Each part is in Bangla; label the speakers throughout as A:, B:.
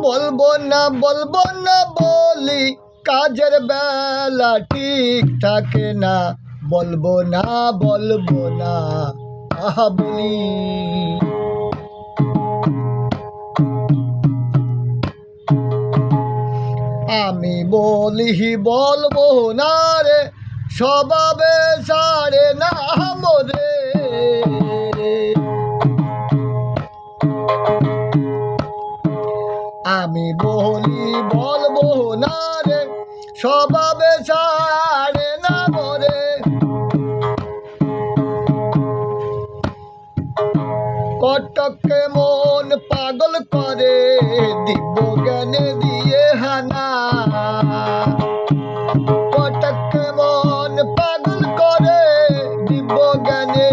A: বলবো না বলি কাজের বেলা ঠিক থাকে না, বলবো না আহা বলি। আমি বলবো না রে, স্বভাবে সারে না মোরে। আমি বলবো না রে, স্বভাবে সারে না মোরে। কটকে মন পাগল করে, দিব জ্ঞানে দিয়ে হানা। কটকে মন পাগল করে, দিব জ্ঞানে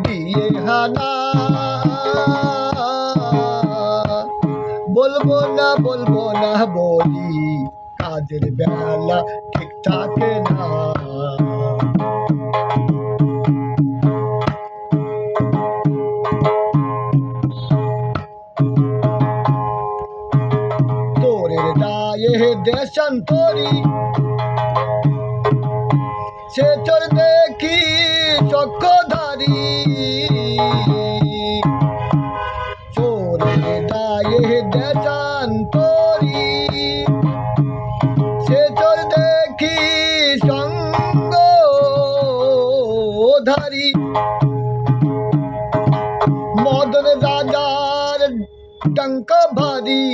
A: দিয়ে হানা। বলবো না বলি কাজের বেলা ঠিক থাকে না। তোরের দায়ে দেশান্তরি, সে চোর দেখি চক্ষধারী। চোরের দায়ে দেশান্তরি, সে চোর দেখি সঙ্গধারী। মদন রাজার ডঙ্কা ভারী,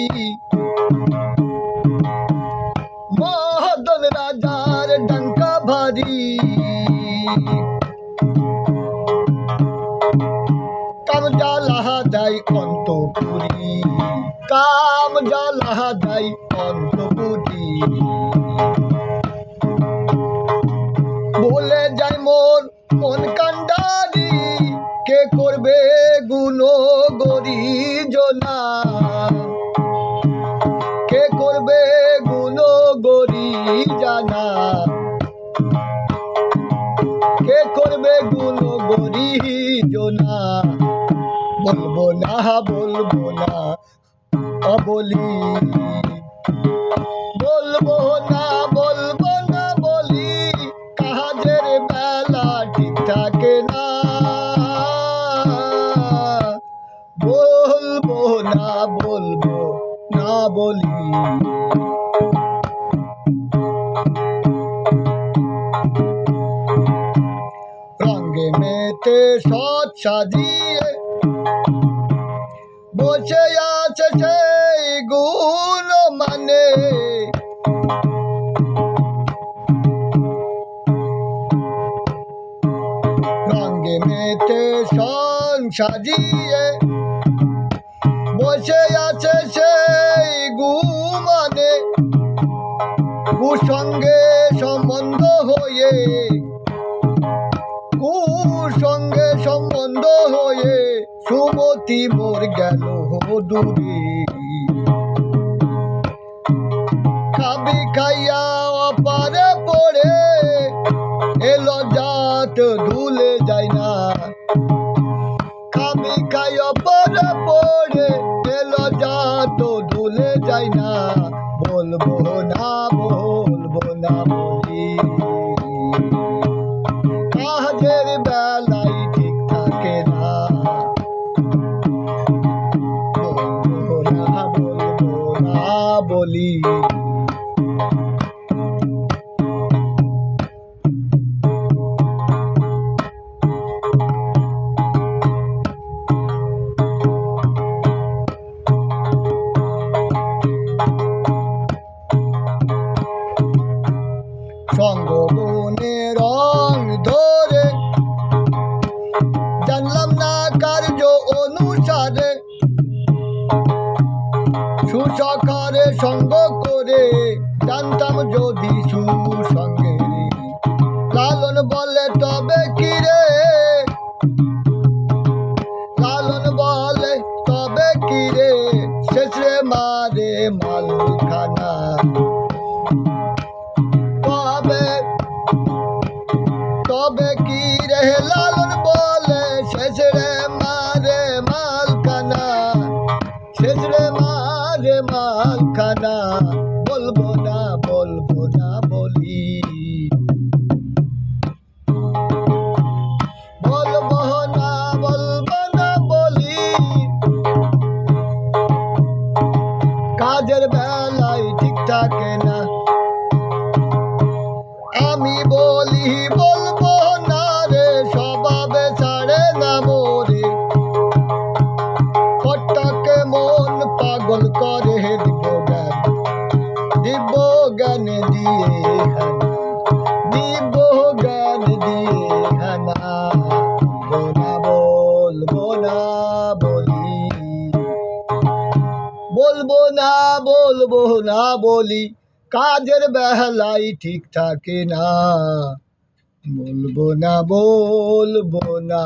A: মদন রাজার ডঙ্কা ভারী। কাম জ্বালা দেয় অন্তপুরি, কাম জ্বালা দেয় অন্তপুরি। বলে যায় মন কান্ডারি, কে করবে গুণ গরি জনা। কে করবে গুণ গরি জানা, কে করবে গুণ গরি জনা। বলবো না বলি, বলবো না বলি কাজের বেলা ঠিক থাকে না। বলবো না বলি। রঙে মেতে সৎ সাজিয়ে বসে আছে সেই গুণ মানে। রঙে মেতে সন সাজিয়ে বসে আছে সেই গুমানে। কুসঙ্গে সম্বন্ধ হয়ে, কুসঙ্গে সম্বন্ধ হয়ে সুমতি মোর গেল দূরে। খাবি খাইয়া অপারে পড়ে, এলো জাত ধুলে যায় না। খাবি খাই অপারে পড়ে, এলো জাত ধুলে যায় না। বলবো না বলি কাজের বেলাই ঠিক থাকে না। বলবো না বলি। সঙ্গগুণে রং ধরে জানলাম না কার্য অনুসারে। সুসখারে সঙ্গ করে জানতাম যদি সুসঙ্গে। লালন বলে তবে কি রে, লালন বলে তবে কি রে, শেষে মারে মালখানা। তবে কি রে, লালন বলে শেষে মারে বলবো না বলি, বলবো না বলবো না বলি, কাজের বেলায় ঠিক থাকে না। বলবো না বলবো না